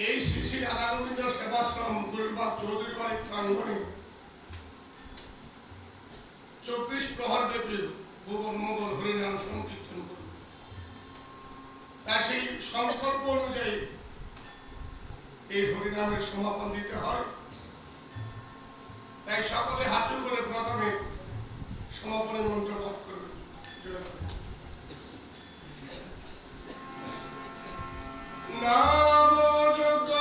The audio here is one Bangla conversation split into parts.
এই শ্রী শ্রী রাধা গোবিন্দ সেবাশ্রম গুলবাগ চৌধুরী বাড়ি প্রাঙ্গণে 24 প্রহর ব্যাপী ভুবন মঙ্গল হরিনাম সংকীর্তন করব। তাই সেই সংকল্প অনুযায়ী এই হরিনামের সমাপন দিতে হয়। তাই সকলে হাত করে প্রথমে সমাপনী মন্ত্র পাঠ করবেন। নাম যজ্ঞ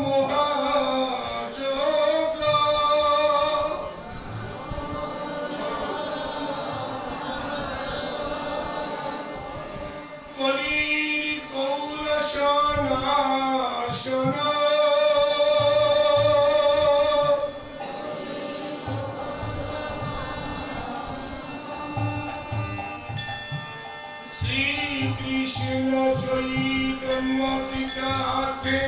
মহাযজ্ঞ কলির কৌলসনাশন শ্রীকৃষ্ণ চৈতন্য পিতাকে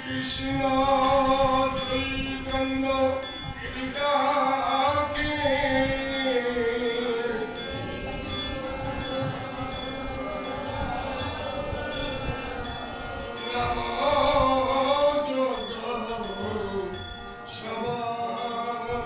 কৃষ্ণ চৈতন্য পিতাকে নাম যজ্ঞ সমর্পণ।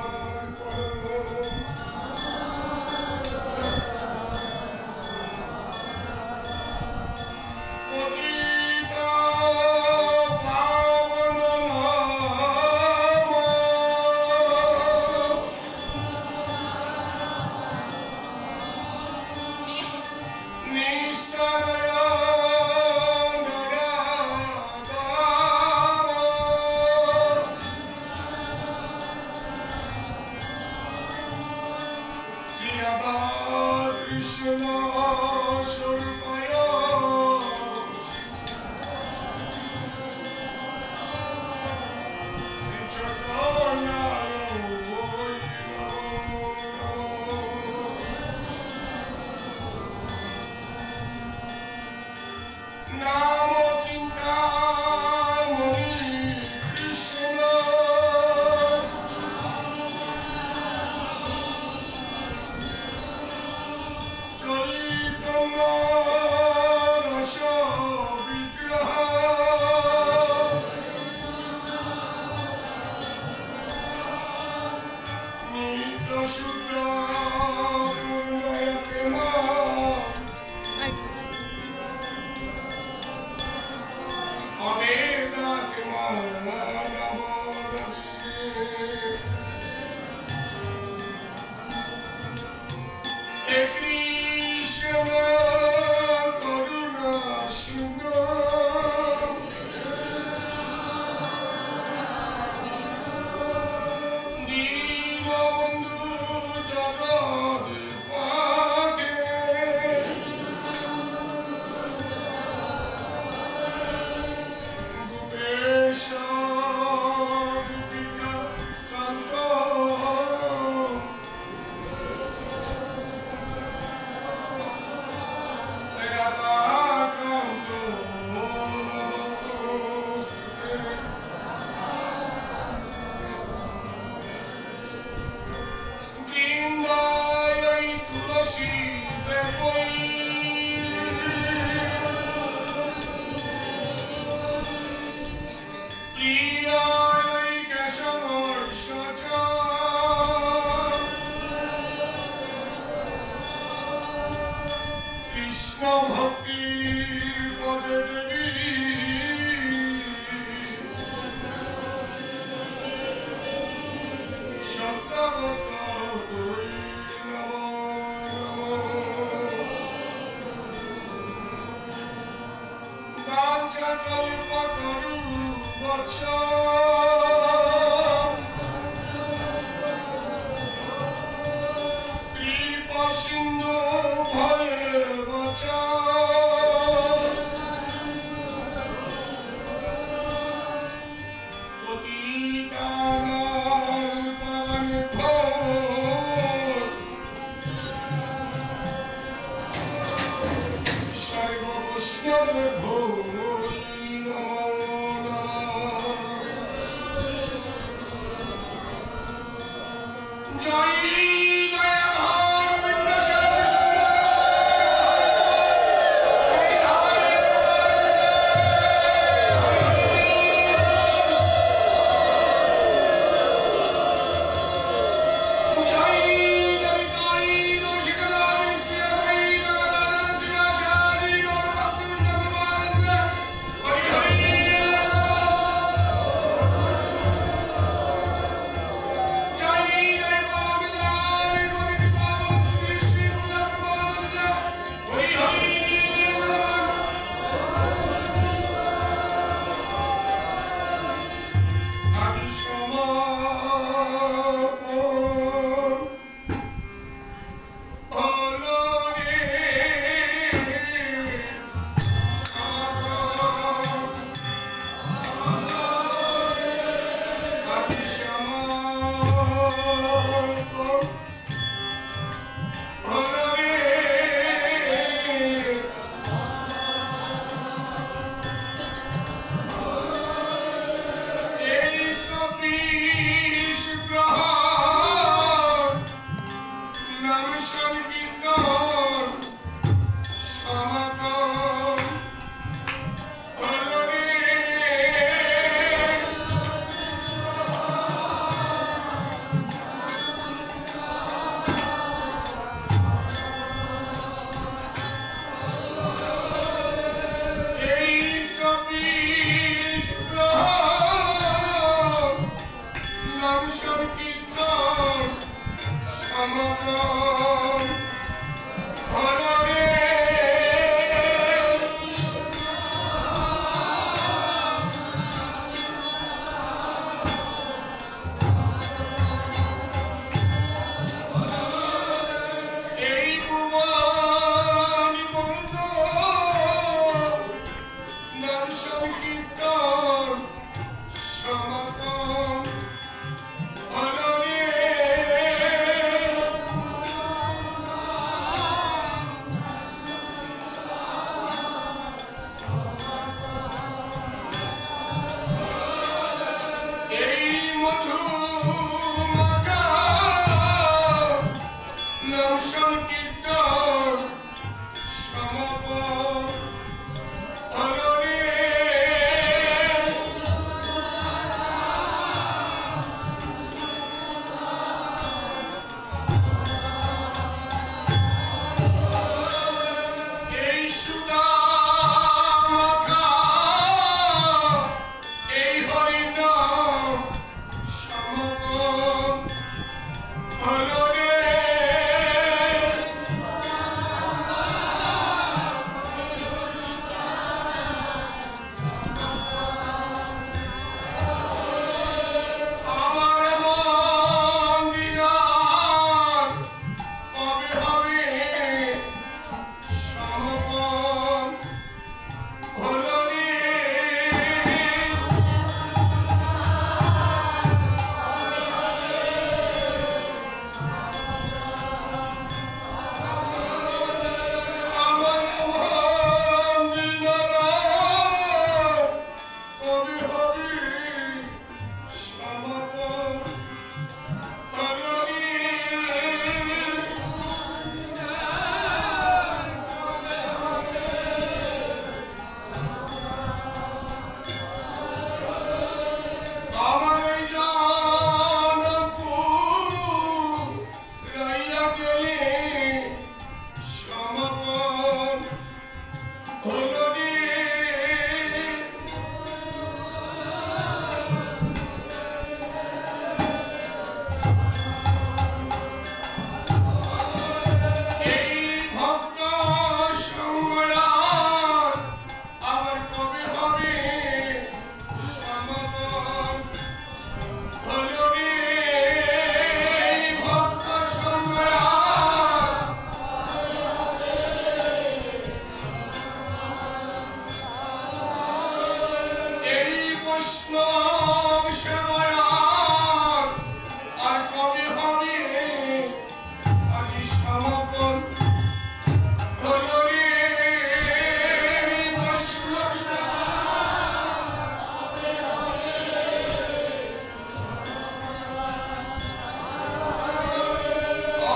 কৃষ্ণ স্বরূপায় শ্রী চৈতন্যায় নাম চিন্তামণি কৃষ্ণ চৈতন্য রস বিগ্রহ নিত্য শুদ্ধ প্রেম অনেক মানব হে কৃষ্ণ করুণা সিন্ধু দীনবন্ধু জগৎপতে গোপেশ গোপিকা কান্ত কল্পতরু বচন কৃপা সিন্ধু ভয়ে বচন পতিতানার পাবন ঘোর সর্ব বৈষ্ণব ভোরি নমো নমঃ। জয় জয় গোবিন্দ বৈষ্ণব সেবায়ার আর কবে হবে আজি সমাপন হলো রে বৈষ্ণব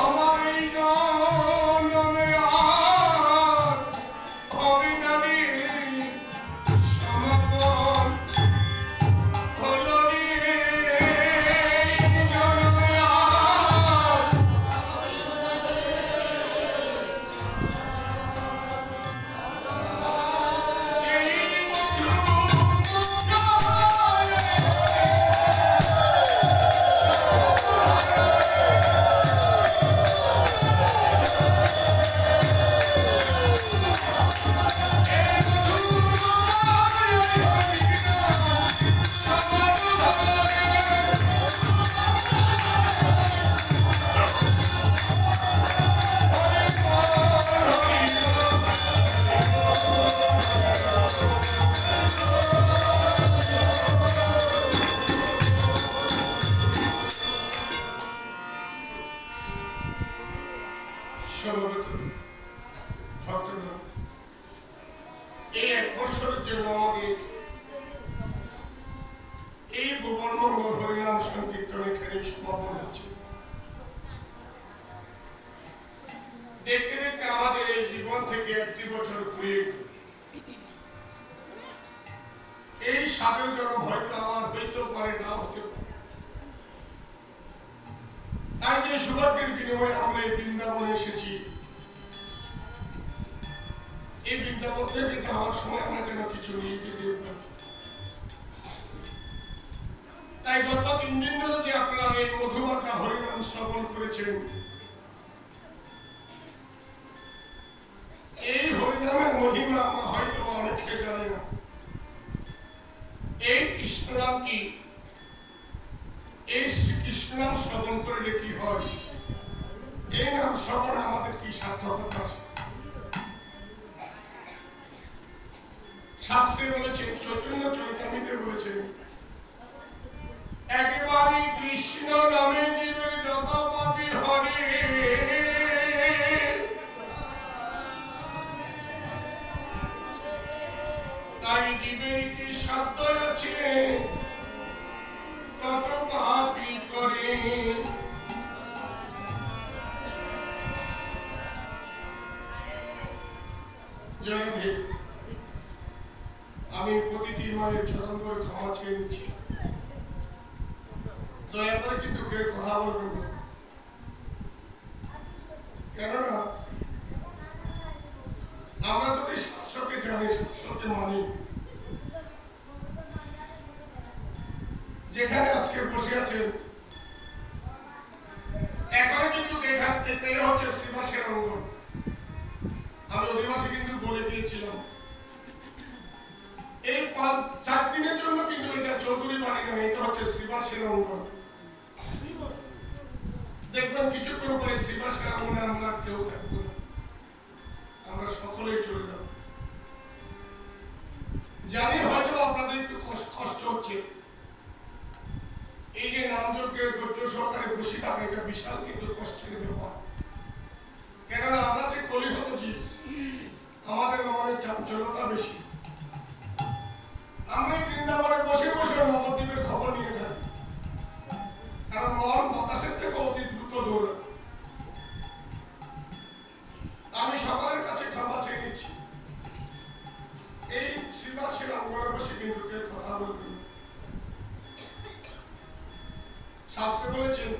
আমার এই জনমে আর হবে না রে সমাপন হলো রে জনমে আর এই মধু সমবেত ভক্তগণ, এই 1 বছরের জন্য আমাদের এই ভুবন মঙ্গল হরিনাম সংকীর্তন এখানে সমাপন হচ্ছে। দেখতে দেখতে আমাদের এই জীবন থেকে 1টি বছর ঘুরিয়ে গেল। এই 7 জন্ম হয়তো আমার হইতেও পারে, না হতে পারে। তাই যে সৌভাগ্যের বিনিময়ে আমরা এই বৃন্দাবনে এসেছি, এই বৃন্দাবন থেকে যাওয়ার সময় আমরা যেন কিছু নিয়ে যেতে পারি। তাই গত 3 দিন ধরে যে আপনারা এই মধুমাখা হরিনাম শ্রবণ করেছেন, এই হরিনামের মহিমা আমরা হয়তো অনেককে জানি না। এই কৃষ্ণ নাম কি, এই শ্রীকৃষ্ণ নাম শ্রবণ করলে কি হয়, এই নাম শ্রবণ আমাদের কি সার্থকতা আছে? শাস্ত্রে বলেছে, চৈতন্য চরিতামৃতে বলেছে, একেবারে কৃষ্ণ নামে জীবের যত পাপী হরে, তাই জীবের কি সাধ্য আছে তত পাপী করে। জয়দেব, আমি প্রতিটি মায়ের চরণ ধরে ক্ষমা চেয়ে নিচ্ছি। দয়া করে কিন্তু কেউ কথা বলবেন না, কেননা আমরা যদি শাস্ত্রকে জানি, শাস্ত্রকে মানি, যেখানে আজকে বসে আছেন এখানে কিন্তু এখান থেকে হচ্ছে শ্রীবাসের অঙ্গন। আমি অধিবাসী কিন্তু বলে দিয়েছিলাম, এই 5-4 দিনের জন্য কিন্তু এটা চৌধুরী বাড়ি নয়, এটা হচ্ছে শ্রীবাসের অঙ্গন। দেখবেন কিছুক্ষণ পরে শ্রীবাসের অঙ্গনে আমরা কেউ থাকবো না, আমরা সকলেই চলে যাব। জানি হয়তো আপনাদের একটু কষ্ট হচ্ছে, এই যে নামযোগ্যে ধৈর্য সহকারে বসে থাকা, এটা বিশাল কিন্তু কষ্টের ব্যাপার। কেননা আমরা যে কলিহত জীব, আমাদের মনে চাঞ্চল্যতা বেশি। আমরা বৃন্দাবনে বসে বসে নবদ্বীপের খবর নিয়ে থাকি, কারণ মন বাতাসের থেকে অতি দ্রুত দৌড়ায়। আমি সকলের কাছে ক্ষমা চেয়ে নিচ্ছি, এই শ্রীবাসের অঙ্গনে বসে কিন্তু কেউ কথা বলবেন। শাস্ত্রে বলেছেন,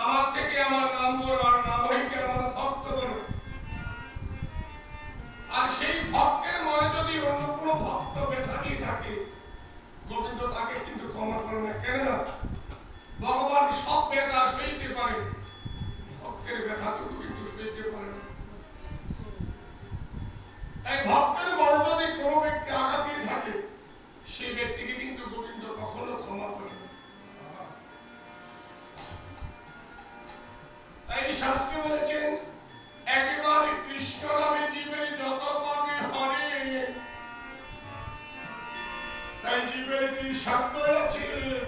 আমার থেকে আমার নাম বলো আর নাম হইতে আমার ভক্ত বলো। আর সেই ভক্তের মনে যদি অন্য কোনো ভক্ত ব্যথা দিয়ে থাকে, গোবিন্দ তাকে কিন্তু ক্ষমা করে না। কেননা ভগবান সব ব্যথা সইতে পারে, ভক্তের ব্যথাটুকু কিন্তু সইতে পারে না। এই ভক্তের মনে যদি কোনো ব্যক্তি আঘাত দিয়ে থাকে, সেই ব্যক্তিকে কিন্তু গোবিন্দ কখনো ক্ষমা করে না। এই শাস্ত্রে বলেছেন, একেবারে কৃষ্ণ নামে জীবের যত পাবে হরে, তাই জীব সাধ্য আছে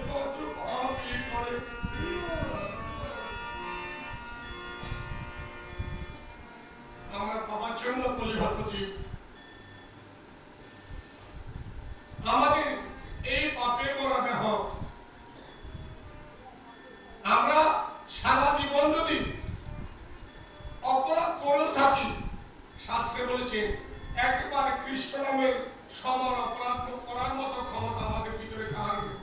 কত পাপই করে। আমরা পাবার জন্য বলিহত জীব। আমাদের এই পাপে করা দেহ আমরা সারা জীবন যদি অপরাধ করেও থাকি, শাস্ত্রে বলেছে একবার কৃষ্ণ নামের সমান অপরাধ করার মতো ক্ষমতা আমাদের ভিতরে কার নেই।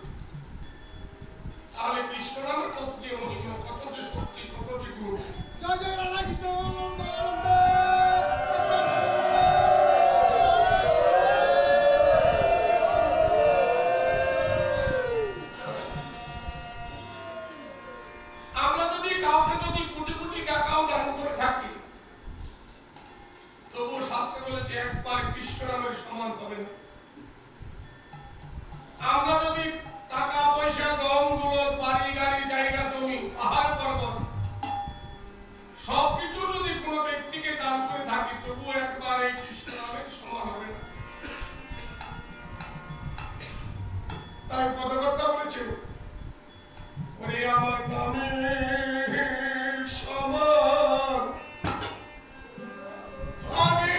তাহলে কৃষ্ণ নামের কত যে মহিমা, কত যে শক্তি, কত যে গুণ। আমরা যদি কাউকে যদি কোটি কোটি টাকাও দান করে থাকি, তবু শাস্ত্রে বলেছে একবার কৃষ্ণ নামের সমান হবে না। আমরা যদি টাকা পয়সা, দম দৌলত, বাড়ি গাড়ি, জায়গা জমি, পাহাড় পর্বত সবকিছু যদি কোনো ব্যক্তিকে দান করে থাকি, তবু একবার এই কৃষ্ণ নামের সমান হবে না। তাই পদকর্তা বলেছে, ওরে আমার নামের সমান হবে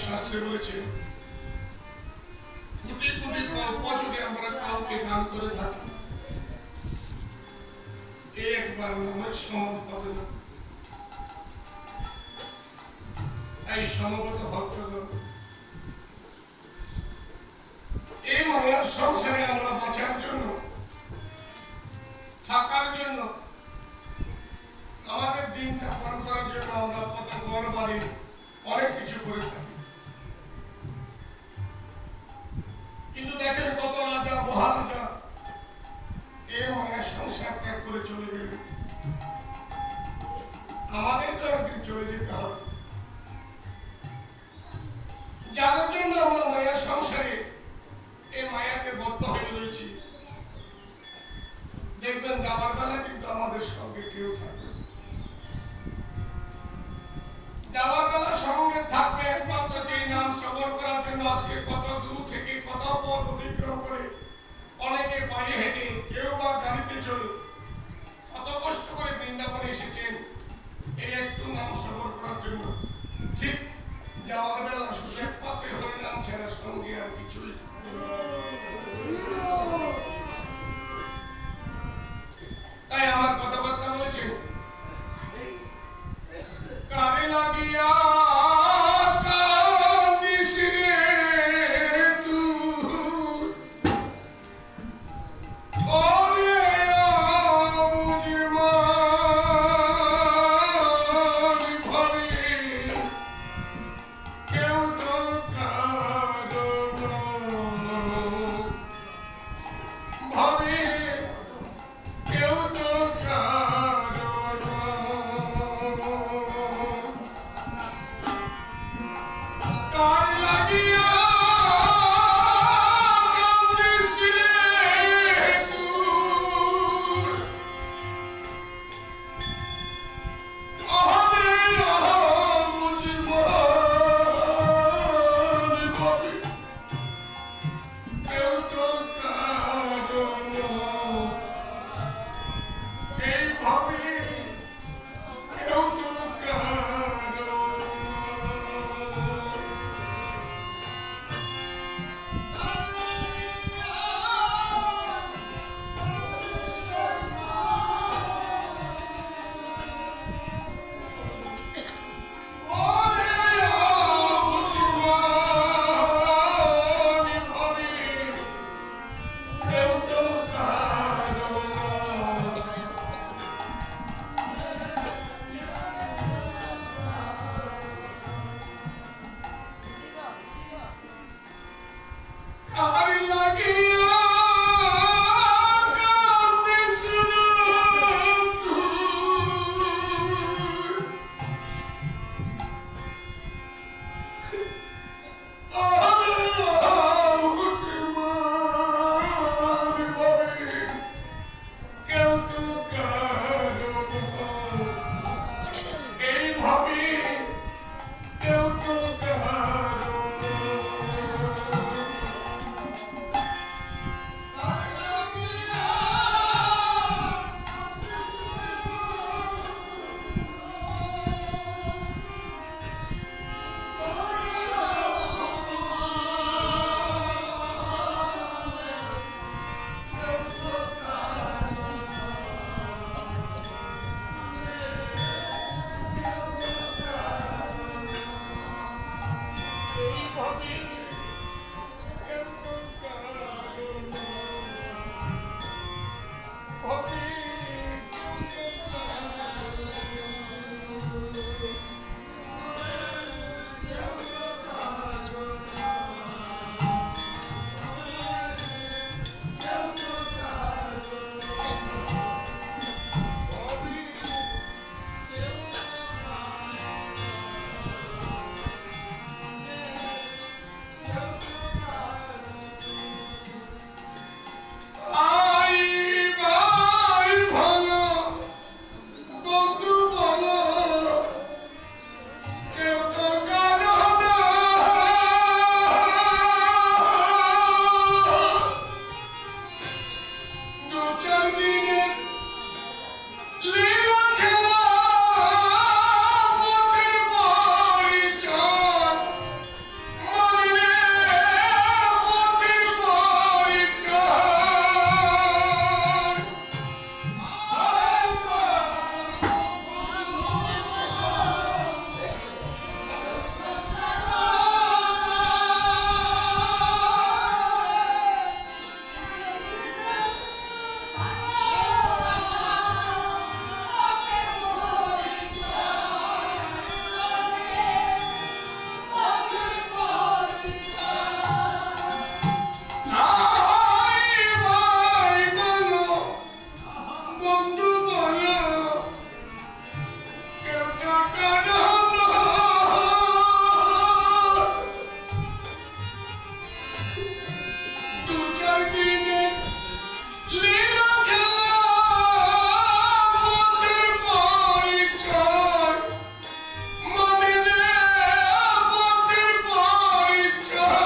শাস্ত্রে বলেছে কোটি কোটি কল্প যদি আমরা কাউকে দান করে থাকি, একবার নামের সমান পাবে না। এই সমবেত ভক্তগণ, এই মায়ার সংসারে আমরা বাঁচার জন্য, থাকার জন্য, আমাদের দিন যাপন করার জন্য আমরা কত ঘর বাড়ি অনেক কিছু করে থাকি। কিন্তু দেখেন কত রাজা মহারাজা এই মায়ের সংসার ত্যাগ করে চলে গেলেন। আমাদের তো একদিন চলে যেতে হবে। যাদের জন্য আমরা মায়ের সংসারে এই মায়াতে বদ্ধ হয়ে রয়েছি, দেখবেন যাবার বেলা কিন্তু আমাদের সঙ্গে কেউ থাকবে। যাওয়ার বেলা সঙ্গে থাকবে একমাত্র যেই নাম শ্রবণ করার জন্য আজকে কত দূর থেকে কত পথ অতিক্রম করে, অনেকে পায়ে হেঁটে, কেউ বা গাড়িতে চলে কত কষ্ট করে বৃন্দাবনে এসেছেন এই একটু নাম শ্রবণ করার জন্য। ঠিক যাওয়ার বেলা শুধু একমাত্র হরিনাম ছাড়া সঙ্গে আর কিছুই। তাই আমার কথাবার্তা বলেছেন, কারে লাগিয়া কান্দিস রে তুই, ও দু চার দিনে লীলা খেলা পথের পরিচয় মানে রে পথের পরিচয়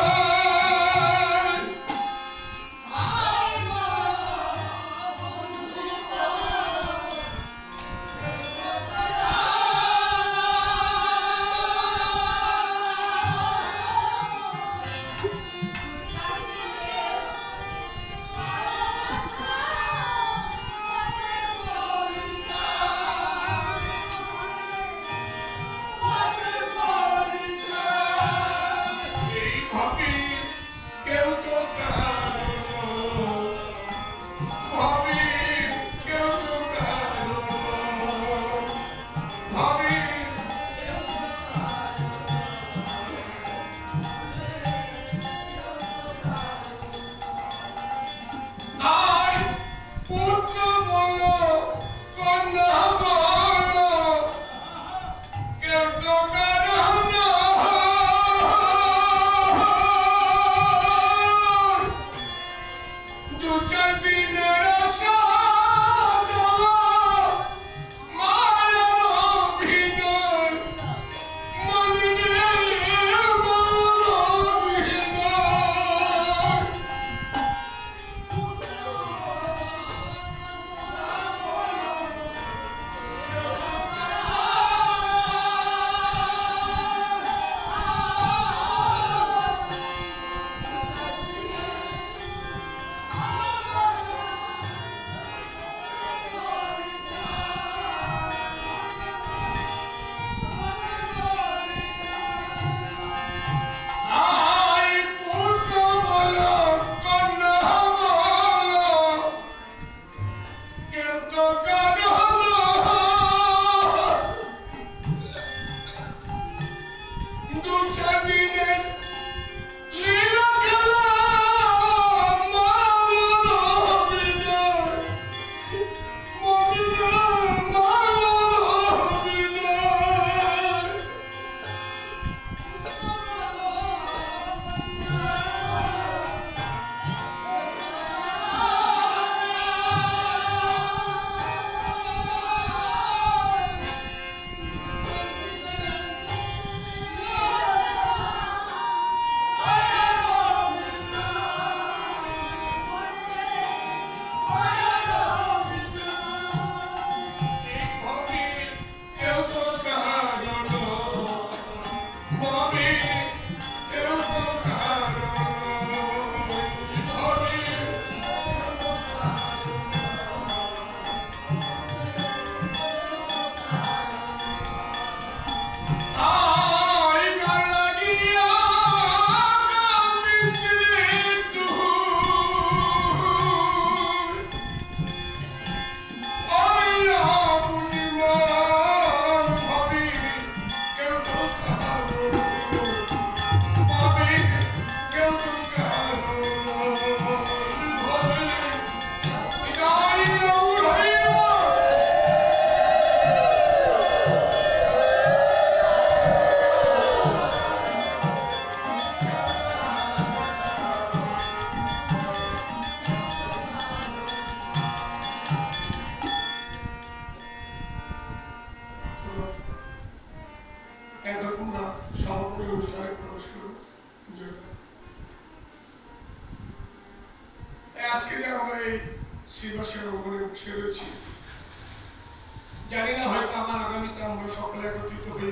জানি না হয়তো আমার আগামীতে আমরা সকলে একত্রিত হই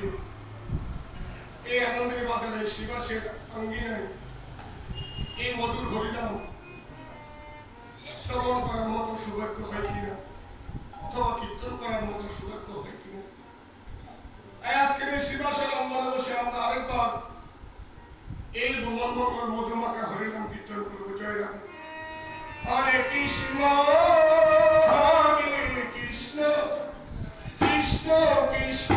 এই আনন্দের বাজারে শিবাসের আঙ্গিনায় এই মধুর হরিনাম শ্রবণ করার মতো সৌভাগ্য হয় কিনা অথবা কীর্তন করার মতো সৌভাগ্য হয় কিনা। আজকের এই শিবাসের অঙ্গনে বসে আমরা আরেকবার এই ভুবন মঙ্গল মধুমাখা হরিনাম কীর্তন করবো। জয় রাম। হরে কৃষ্ণ হরে কৃষ্ণ কৃষ্ণ কৃষ্ণ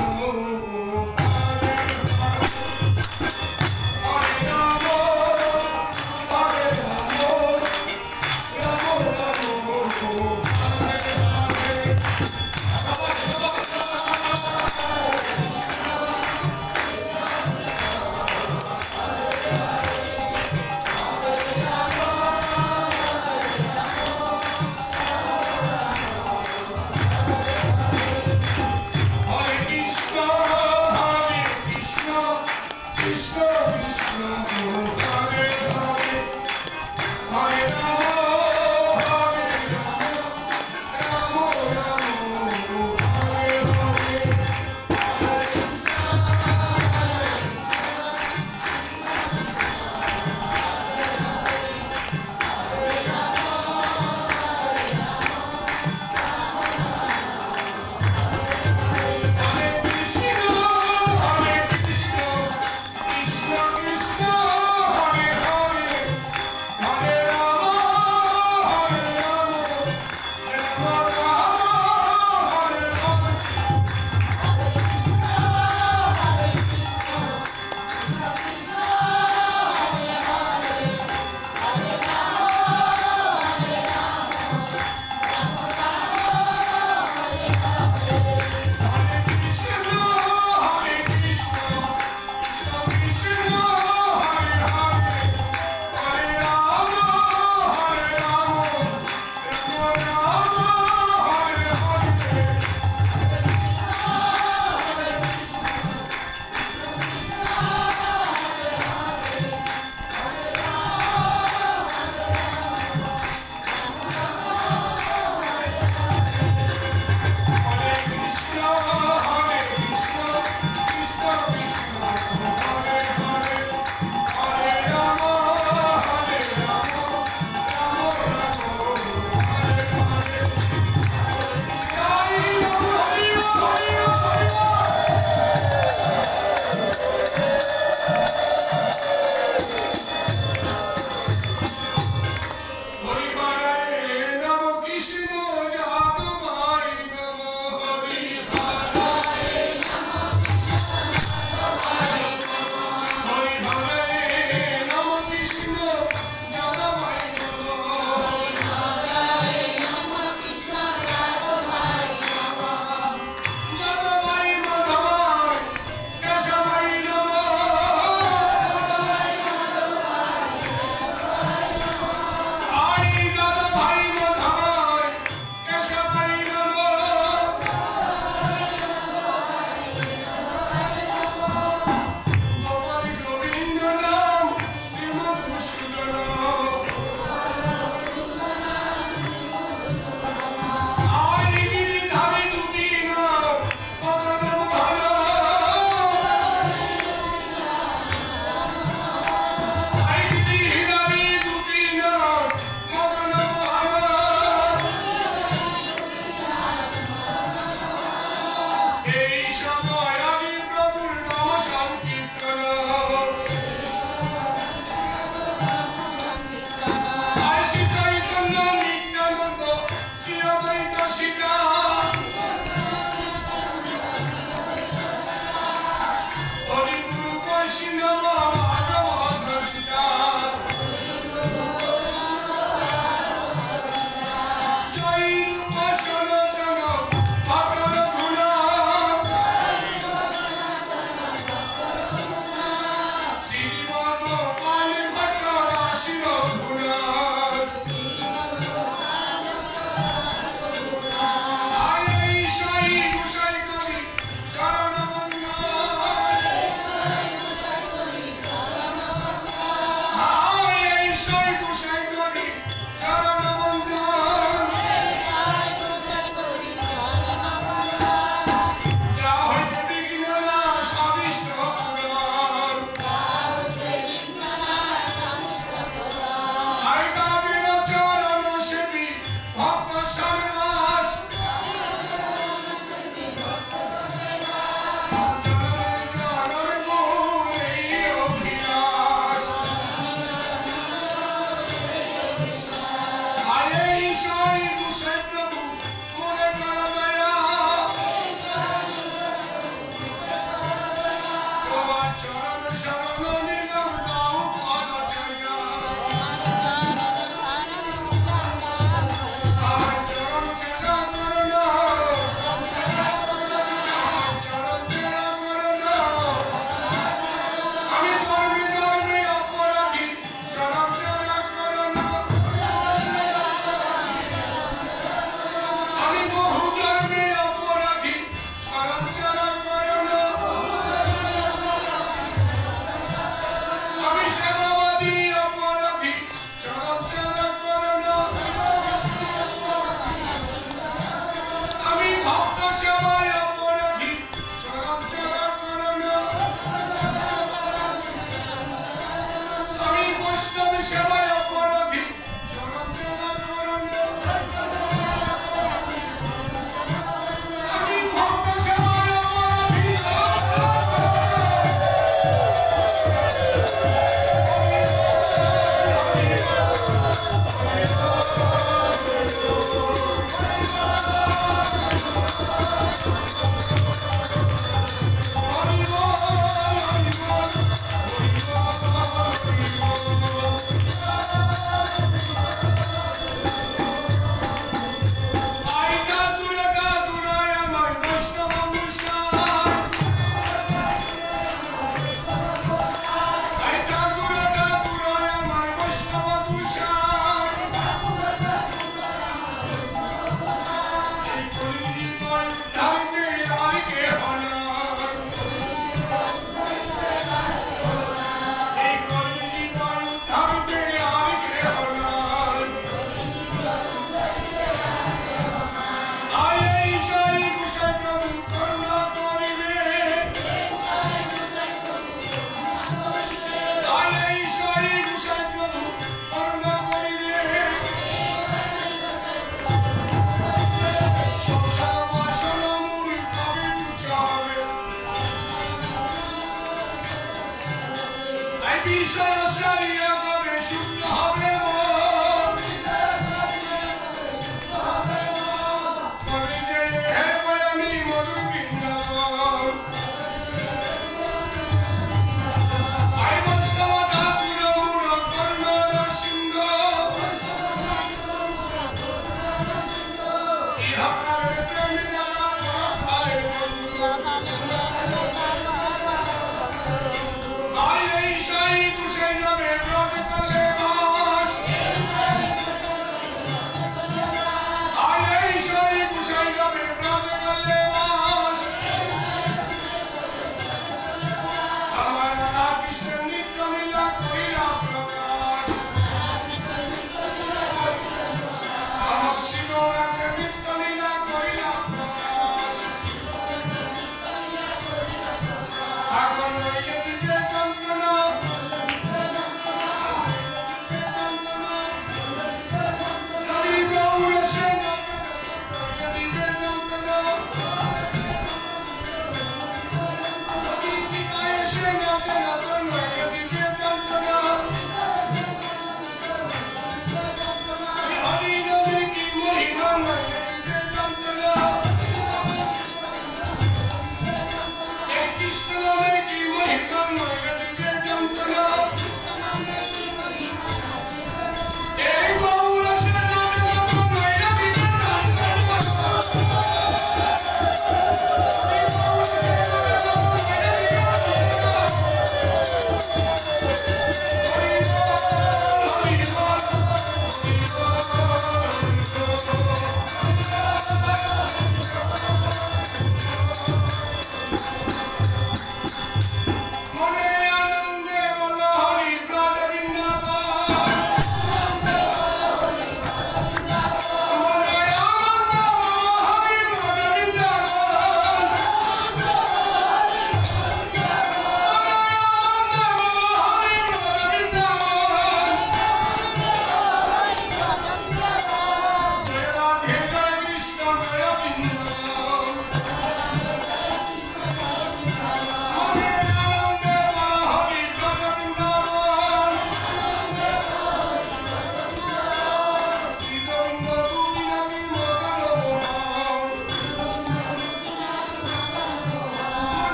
Baba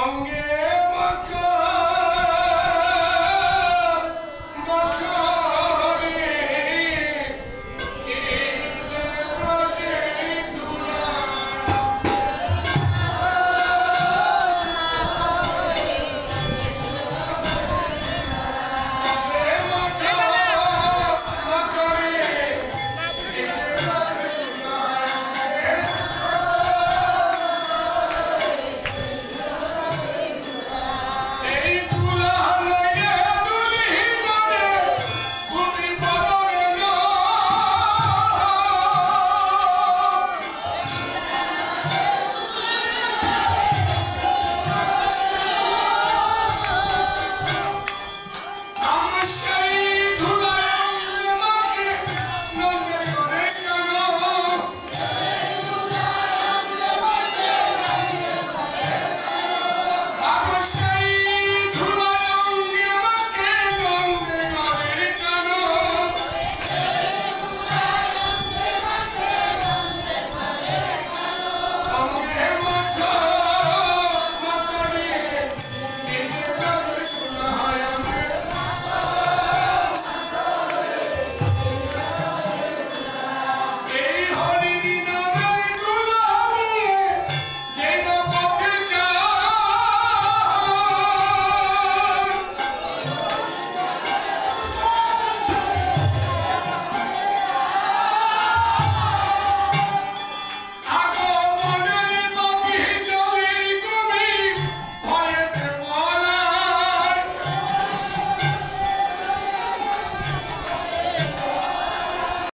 অঙ্গে